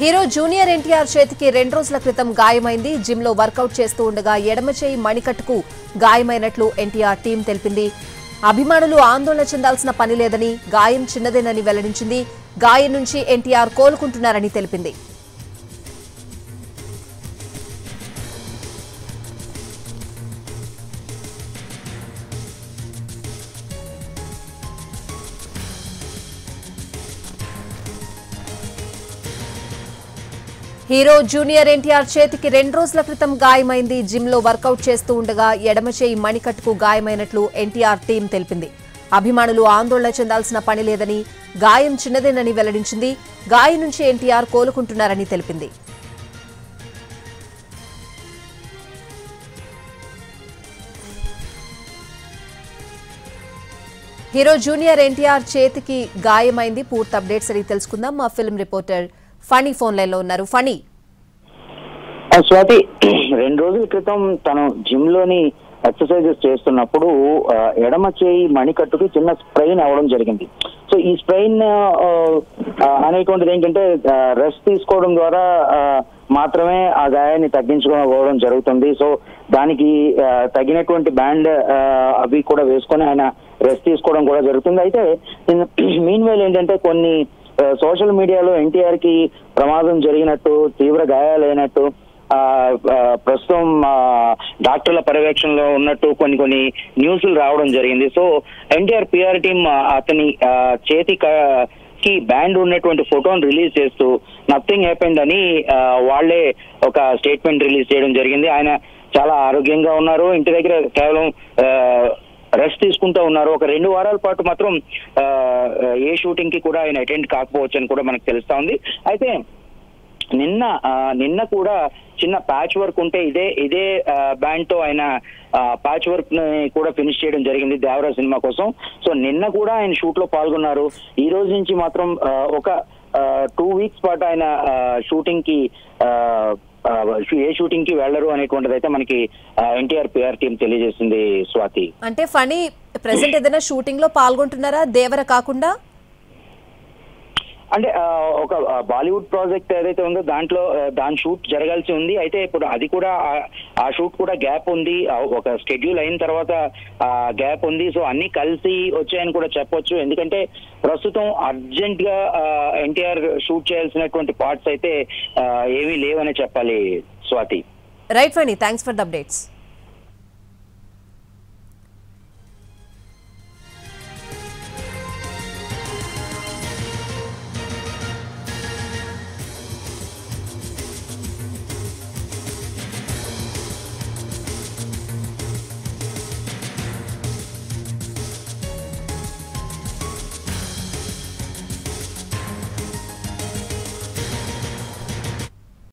Hero junior NTR చేతికి 2 రోజుల క్రితం గాయమైంది. జిమ్ లో వర్కౌట్ చేస్తూ ఉండగా ఎడమ చేయి మణికట్టుకు గాయమైనట్లు ఎన్టీఆర్ టీం తెలిపింది. అభిమానులు ఆందోళన చెందాల్సిన పని లేదని, గాయం చిన్నదేనని వెల్లడించింది. గాయం నుంచి ఎన్టీఆర్ కోలుకుంటున్నారని తెలిపింది. హీరో జూనియర్ ఎన్టీఆర్ చేతికి 2 రోజుల క్రితం గాయమైంది. జిమ్ లో వర్కౌట్ చేస్తూ ఉండగా ఎడమ చేయి మణికట్టుకు గాయమైనట్లు ఎన్టీఆర్ టీం తెలిపింది. అభిమానులు ఆందోళన చెందాల్సిన పని లేదని, గాయం చిన్నదేనని వెల్లడించింది. గాయం నుంచి ఎన్టీఆర్ కోలుకుంటున్నారని తెలిపింది. హీరో జూనియర్ ఎన్టీఆర్ చేతికి గాయమైంది. పూర్తి అప్డేట్స్ అడిగి తెలుసుకుందాం. మా film reporter Phani phone line లో ఉన్నారు. ఫనీ, స్వాతి 2 రోజుల క్రితం తను జిమ్ లోని ఎక్సర్సైజెస్ చేస్తున్నప్పుడు ఎడమ చేయి మణికట్టుకి చిన్న స్ప్రెయిన్ అవ్వడం జరిగింది. సో ఈ స్ప్రెయిన్ అనేటువంటిది ఏంటంటే రెస్ట్ తీసుకోవడం ద్వారా మాత్రమే ఆ గాయాన్ని తగ్గించుకోవడం జరుగుతుంది. సో దానికి తగినటువంటి బ్యాండ్ అవి కూడా వేసుకొని ఆయన రెస్ట్ తీసుకోవడం కూడా జరుగుతుంది. అయితే మీన్ వైల్ ఏంటంటే కొన్ని సోషల్ మీడియాలో ఎన్టీఆర్ కి ప్రమాదం జరిగినట్టు, తీవ్ర గాయాలైనట్టు, ప్రస్తుతం డాక్టర్ల పర్యవేక్షణలో ఉన్నట్టు కొన్ని న్యూస్లు రావడం జరిగింది. సో ఎన్టీఆర్ పిఆర్ టీం అతని చేతికి బ్యాండ్ ఉన్నటువంటి ఫోటోను రిలీజ్ చేస్తూ నథింగ్ హ్యాపెండ్ అని వాళ్లే ఒక స్టేట్మెంట్ రిలీజ్ చేయడం జరిగింది. ఆయన చాలా ఆరోగ్యంగా ఉన్నారు, ఇంటి దగ్గర కేవలం రెస్ట్ తీసుకుంటూ ఉన్నారు. ఒక 2 వారాల పాటు మాత్రం ఏ షూటింగ్ కి కూడా ఆయన అటెండ్ కాకపోవచ్చు అని కూడా మనకు తెలుస్తా ఉంది. అయితే నిన్న కూడా చిన్న ప్యాచ్ వర్క్ ఉంటే ఇదే బ్యాండ్ తో ఆయన ప్యాచ్ వర్క్ ని కూడా ఫినిష్ చేయడం జరిగింది దేవరా సినిమా కోసం. సో నిన్న కూడా ఆయన షూట్ లో పాల్గొన్నారు. ఈ రోజు నుంచి మాత్రం ఒక 2 వీక్స్ పాటు ఆయన షూటింగ్ కి ఏ షూటింగ్ కి వెళ్లరు అనేటువంటిది అయితే మనకి ఎన్టీఆర్ పిఆర్ టీం తెలియజేసింది. స్వాతి, అంటే ఫనీ ప్రెసెంట్ ఏదైనా షూటింగ్ లో పాల్గొంటున్నారా దేవర కాకుండా? అంటే ఒక బాలీవుడ్ ప్రాజెక్ట్ ఏదైతే ఉందో దాని షూట్ జరగాల్సి ఉంది. అయితే ఇప్పుడు అది కూడా ఆ షూట్ కూడా గ్యాప్ ఉంది. ఒక షెడ్యూల్ అయిన తర్వాత గ్యాప్ ఉంది. సో అన్ని కలిసి వచ్చాయని కూడా చెప్పొచ్చు. ఎందుకంటే ప్రస్తుతం అర్జెంట్ గా ఎన్టీఆర్ షూట్ చేయాల్సినటువంటి పార్ట్స్ అయితే ఏమీ లేవనే చెప్పాలి. Swathi, right Phani, thanks for the updates.